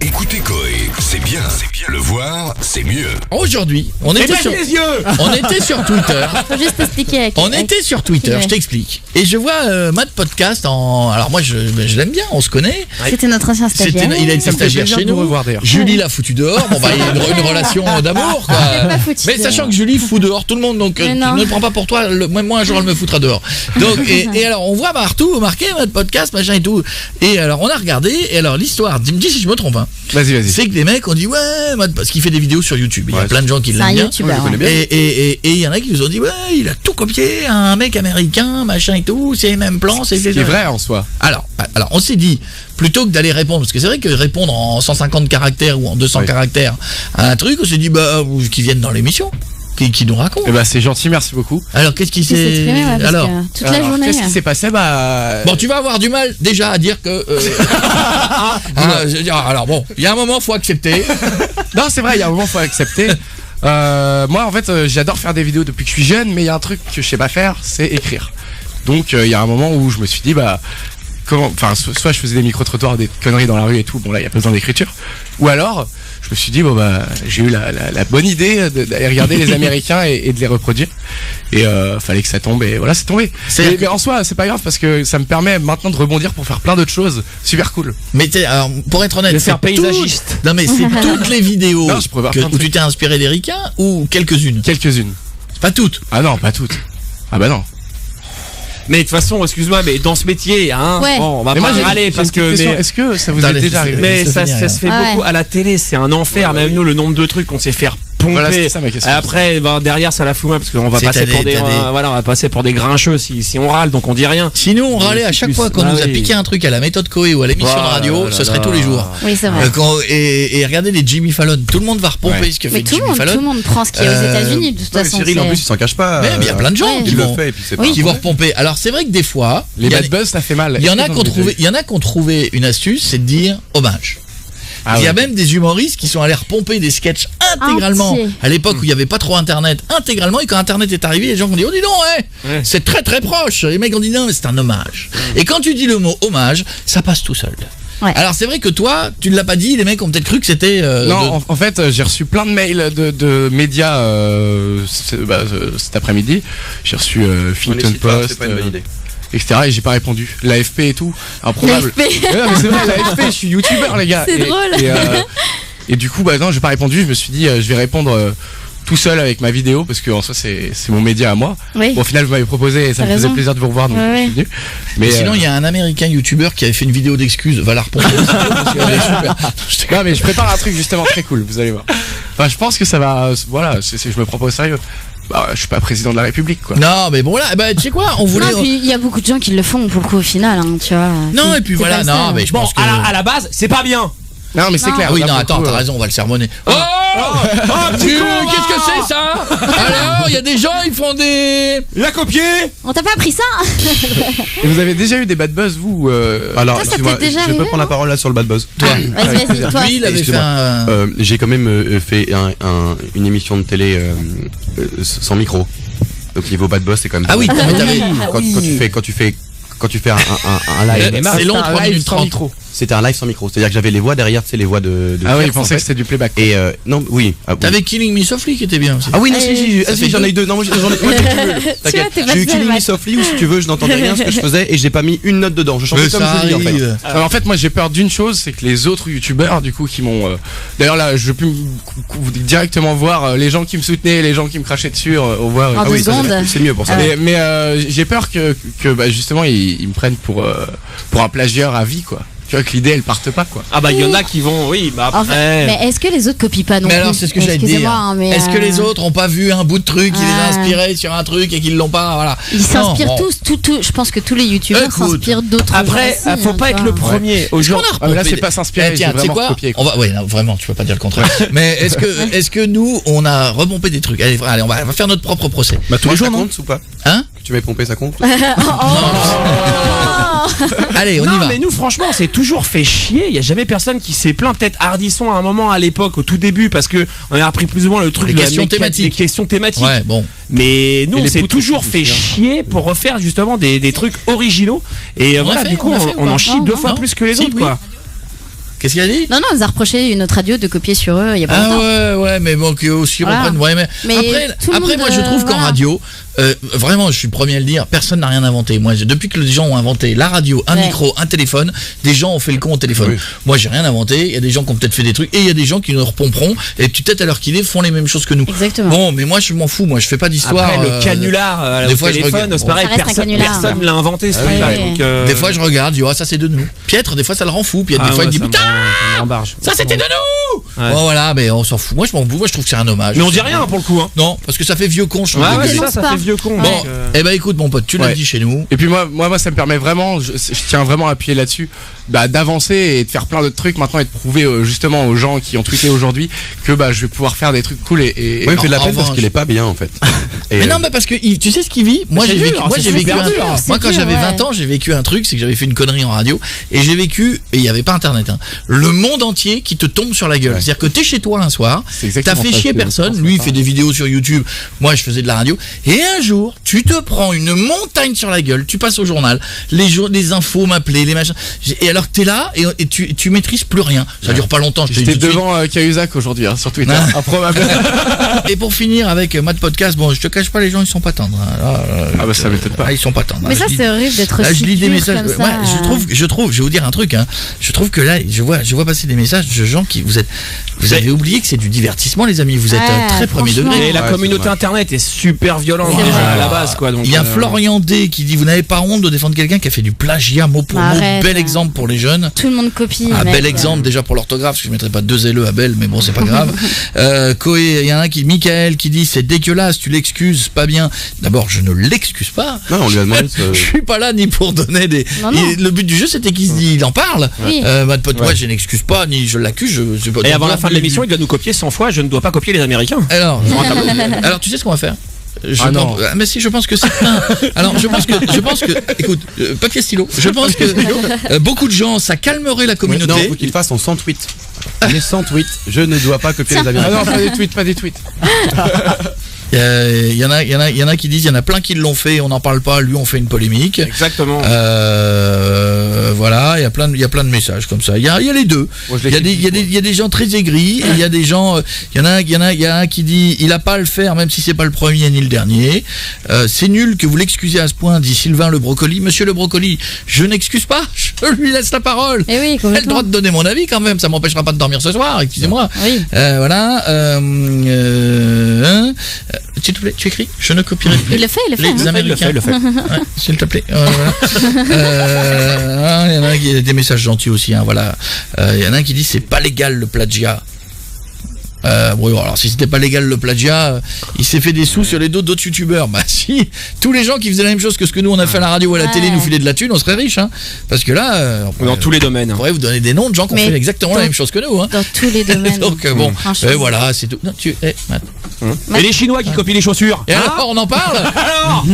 Écoutez Coé, c'est bien. Le voir, c'est mieux. Aujourd'hui, on était sur Twitter. Faut juste expliquer. On était sur Twitter, je t'explique. Et je vois Matt Podcast en... Alors moi, je l'aime bien, on se connaît. C'était notre ancien stagiaire. Il a été stagiaire chez nous. Revoir, d'ailleurs. Julie l'a foutu dehors. Bon, bah, il y a une relation d'amour, quoi. Pas foutu Mais sachant que Julie fout dehors tout le monde, donc tu ne le prends pas pour toi. Moi, un jour, elle me foutra dehors. Donc, et alors, on voit partout marqué Matt Podcast, machin et tout. Et alors, on a regardé. Et alors, l'histoire, dis-me si je me trompe, hein. Vas-y. C'est que les mecs ont dit ouais, parce qu'il fait des vidéos sur YouTube. Il y a plein de gens qui l'aiment bien. YouTuber, Et il y en a qui nous ont dit ouais, il a tout copié, un mec américain, machin et tout, c'est les mêmes plans, c'est vrai en soi. Alors, on s'est dit, plutôt que d'aller répondre, parce que c'est vrai que répondre en 150 caractères ou en 200 caractères à un truc, on s'est dit qu'ils viennent dans l'émission. Qui nous raconte. Eh ben c'est gentil, merci beaucoup. Alors qu'est-ce qui s'est alors toute la journée. Qu'est-ce qui s'est passé? Bon, tu vas avoir du mal déjà à dire que alors bon, il y a un moment faut accepter. Non, c'est vrai, il y a un moment faut accepter. Moi en fait, j'adore faire des vidéos depuis que je suis jeune, mais il y a un truc que je sais pas faire, c'est écrire. Donc il y a un moment où je me suis dit soit je faisais des micro-trottoirs, des conneries dans la rue et tout, bon là il y a pas besoin d'écriture, ou alors je me suis dit j'ai eu la bonne idée d'aller regarder les Américains et de les reproduire, et fallait que ça tombe, et voilà, c'est tombé. Mais en soi c'est pas grave, parce que ça me permet maintenant de rebondir pour faire plein d'autres choses super cool. Mais alors, pour être honnête, c'est paysagiste. Non mais c'est toutes les vidéos où tu t'es inspiré des ricains, ou quelques-unes? Quelques-unes. Pas toutes? Ah non, pas toutes. Ah bah non. Mais de toute façon, excuse-moi, mais dans ce métier, hein, bon, on va pas râler parce que. Est-ce que ça vous est déjà arrivé? Mais ça se fait beaucoup à la télé, c'est un enfer. Même nous, le nombre de trucs qu'on sait faire pomper. Voilà, c'est ça ma question. Après, derrière, ça la fout mal parce qu'on va passer pour des, on va passer pour des grincheux si on râle, donc on dit rien. Si nous on râlait à chaque fois qu'on nous a piqué un truc à la méthode Coé ou à l'émission de radio, ce serait tous les jours. Oui, c'est vrai. Et regardez les Jimmy Fallon, tout le monde va repomper ce que fait Jimmy Fallon. Tout le monde prend ce qu'il y a aux États-Unis de toute façon. Cyril en plus il s'en cache pas. Mais il y a plein de gens qui vont repomper. Alors c'est vrai que des fois, les bad buzz ça fait mal. Il y en a qui ont trouvé une astuce, c'est de dire hommage. Il y a même des humoristes qui sont allés repomper des sketchs intégralement à l'époque où il n'y avait pas trop internet, intégralement, et quand internet est arrivé, les gens ont dit oh dis donc c'est très très proche. Les mecs ont dit non mais c'est un hommage. Et quand tu dis le mot hommage, ça passe tout seul. Alors c'est vrai que toi, tu ne l'as pas dit, les mecs ont peut-être cru que c'était... non, en fait, j'ai reçu plein de mails de médias cet après-midi. J'ai reçu Huffington Post, c'est pas une bonne idée. etc. Et j'ai pas répondu. L'AFP et tout, improbable. L'AFP. Non, mais c'est vrai, l'AFP, je suis youtubeur les gars. C'est drôle. Et du coup, non, j'ai pas répondu. Je me suis dit, je vais répondre tout seul avec ma vidéo, parce que en soi c'est mon média à moi. Bon, au final vous m'avez proposé et ça me faisait plaisir de vous revoir, donc je suis venu. Mais sinon il y a un américain youtubeur qui avait fait une vidéo d'excuses, va la repomper. Non mais je prépare un truc justement très cool, vous allez voir. Enfin je pense que ça va, voilà, je me prends pas au sérieux. Je suis pas président de la République quoi. Non mais bon là, tu sais quoi, on voulait... Non, puis il y a beaucoup de gens qui le font pour le coup au final, hein, tu vois. Non et puis voilà, non mais je pense que... à la base c'est pas bien. Non mais c'est clair. Oui non attends, t'as raison, on va le sermonner. Qu'est-ce que c'est ça? Alors il y a des gens, ils font des... Il a copié. On t'a pas appris ça? Et vous avez déjà eu des bad buzz vous Alors ça t'est déjà je arrivé, peux prendre la parole là sur le bad buzz. Vas-y, toi. Lui il avait fait un... J'ai quand même fait une émission de télé sans micro. Donc niveau bad buzz c'est quand même... Ah oui, quand tu fais un live, c'est long, 3 minutes 30. C'était un live sans micro, c'est-à-dire que j'avais les voix derrière, c'est les voix de ah oui, je pensais que c'était du playback. Et non, oui. T'avais Killing Me Softly qui était bien aussi. Ah oui, non, si, j'en ai eu deux. Non, j'en ai t'inquiète. J'ai eu Killing Me Softly où si tu veux, je n'entendais rien ce que je faisais et j'ai pas mis une note dedans. Je chantais comme je dis en fait. Alors en fait, moi j'ai peur d'une chose, c'est que les autres youtubeurs du coup qui m'ont d'ailleurs là, je peux directement voir les gens qui me soutenaient, les gens qui me crachaient dessus, on voit. Ah oui, c'est mieux pour ça. Mais j'ai peur que justement ils me prennent pour un plagieur à vie quoi. Tu vois que l'idée elle parte pas quoi. Ah bah il y en a qui vont, oui, bah après... Mais est-ce que les autres copient pas non plus? Mais alors c'est ce que j'allais dire. Est-ce que les autres ont pas vu un bout de truc qui les a inspirés sur un truc et qu'ils l'ont pas, voilà. Ils s'inspirent tous, je pense que tous les youtubeurs s'inspirent d'autres. Après, faut pas être le premier. Aujourd'hui, là c'est pas s'inspirer, c'est vraiment copier. Vraiment, tu peux pas dire le contraire. Mais est-ce que nous on a repompé des trucs? Allez, on va faire notre propre procès. Bah tous les jours, ça compte ou pas? Hein? Que tu m'aies pompé, ça compte? Allez, on y va. Non mais nous franchement c'est toujours fait chier. Il y a jamais personne qui s'est plaint. Peut-être Ardisson à un moment à l'époque au tout début parce que on a appris plus ou moins le truc des questions thématiques. Les questions thématiques. Ouais, bon. Mais nous on s'est toujours fait chier pour refaire justement des trucs originaux. Et voilà, du coup on en chie deux fois plus que les autres quoi. Qu'est-ce qu'il a dit? Non, on nous a reproché une autre radio de copier sur eux il y a pas longtemps. Ouais, mais bon, qu'ils aussi reprennent. Ouais, mais après, moi, je trouve qu'en radio, vraiment, je suis le premier à le dire, personne n'a rien inventé. Moi, depuis que les gens ont inventé la radio, un micro, un téléphone, des gens ont fait le con au téléphone. Oui. Moi, j'ai rien inventé. Il y a des gens qui ont peut-être fait des trucs et il y a des gens qui nous repomperont et peut-être à leur qu'il est font les mêmes choses que nous. Exactement. Bon, mais moi, je m'en fous. Moi, je fais pas d'histoire. Après, le canular au téléphone, c'est pareil. Personne l'a inventé. Des fois, je regarde, je dis, ça c'est de nous. Pietre, des fois, ça le rend fou. Puis des fois, il dit, putain, ça c'était de nous. Bon, voilà, mais on s'en fout. Moi, je m'en fous. Moi, je trouve que c'est un hommage. Mais on dit rien pour le coup. Non, parce que ça fait vieux con. Ça fait vieux con. Bon, écoute, mon pote, tu l'as dit chez nous. Et puis moi, ça me permet vraiment, je tiens vraiment à appuyer là-dessus, d'avancer et de faire plein d'autres trucs maintenant et de prouver justement aux gens qui ont tweeté aujourd'hui que je vais pouvoir faire des trucs cool et il me fait de la peine parce qu'il est pas bien en fait. Mais non, mais parce que tu sais ce qu'il vit. Moi, j'ai vécu. Moi, quand j'avais 20 ans, j'ai vécu un truc, c'est que j'avais fait une connerie en radio et j'ai vécu et il y avait pas internet. Le monde entier qui te tombe sur la gueule. C'est-à-dire que t'es chez toi un soir, t'as fait chier personne. Lui, il fait des vidéos sur YouTube. Moi, je faisais de la radio. Et un jour, tu te prends une montagne sur la gueule. Tu passes au journal, les infos m'appelaient, les machins. Et alors t'es là et tu maîtrises plus rien. Ça dure pas longtemps. J'étais devant Cahuzac aujourd'hui sur Twitter. Et pour finir avec Mad Podcast, bon, je te cache pas, les gens ils sont pas tendres. Ça m'étonne pas. Ils sont pas tendres. Mais ça c'est horrible d'être. Là, je lis des messages. Je trouve, je vais vous dire un truc. Je trouve que là, je vois passer des messages de gens qui vous avez oublié que c'est du divertissement, les amis. Vous êtes très premier degré. Et la communauté internet est super violente à la base, quoi. Il y a Florian D qui dit, vous n'avez pas honte de défendre quelqu'un qui a fait du plagiat mot pour mot. Bel exemple pour les jeunes. Tout le monde copie. Bel exemple déjà pour l'orthographe, parce que je mettrais pas 2 LE à Belle, mais bon, c'est pas grave. Koé, il y en a un Michael qui dit, c'est dégueulasse, tu l'excuses pas bien. D'abord, je ne l'excuse pas. Non, on lui a demandé. Je suis pas là ni pour donner des. Non. Le but du jeu, c'était qu'il se dit, il en parle. Oui. Moi, je n'excuse pas, ni je l'accuse. Et avant la fin de l'émission, il doit nous copier 100 fois. Je ne dois pas copier les Américains. Alors, tu sais ce qu'on va faire? Mais si, je pense que c'est alors je pense que écoute, papier stylo, je pense que beaucoup de gens, ça calmerait la communauté. Non, faut qu'il fasse en 100 tweets. Les 100 tweets, je ne dois pas copier les Américains. Non, pas des tweets. Il y en a qui disent, il y en a plein qui l'ont fait, on n'en parle pas, lui on fait une polémique. Exactement. Voilà, il y a plein de messages comme ça. Il y a les deux. Il y a des gens très aigris, et il y a des gens, il y a un qui dit, il a pas à le faire même si c'est pas le premier ni le dernier. C'est nul que vous l'excusez à ce point, dit Sylvain le brocoli. Monsieur le brocoli, je n'excuse pas, je lui laisse la parole. Et oui, j'ai le droit de donner mon avis quand même, ça m'empêchera pas de dormir ce soir, excusez-moi. Oui. Voilà. S'il te plaît, tu écris. Je ne copierai plus. Il le fait. Les Américains. Il le fait. Ouais, s'il te plaît. Il y en a qui a des messages gentils aussi. Voilà. Il y en a un qui dit, c'est pas légal le plagiat. Bon, alors si c'était pas légal le plagiat, il s'est fait des sous sur les dos d'autres youtubeurs. Bah si, tous les gens qui faisaient la même chose que ce que nous on a fait à la radio ou à la télé nous filaient de la thune, on serait riches, parce que là, dans tous les domaines. On pourrait vous donner des noms de gens qui ont fait exactement la même chose que nous. Dans tous les domaines. Donc bon, voilà, c'est tout. Non, Et les Chinois qui copient les chaussures. Et alors, on en parle. Alors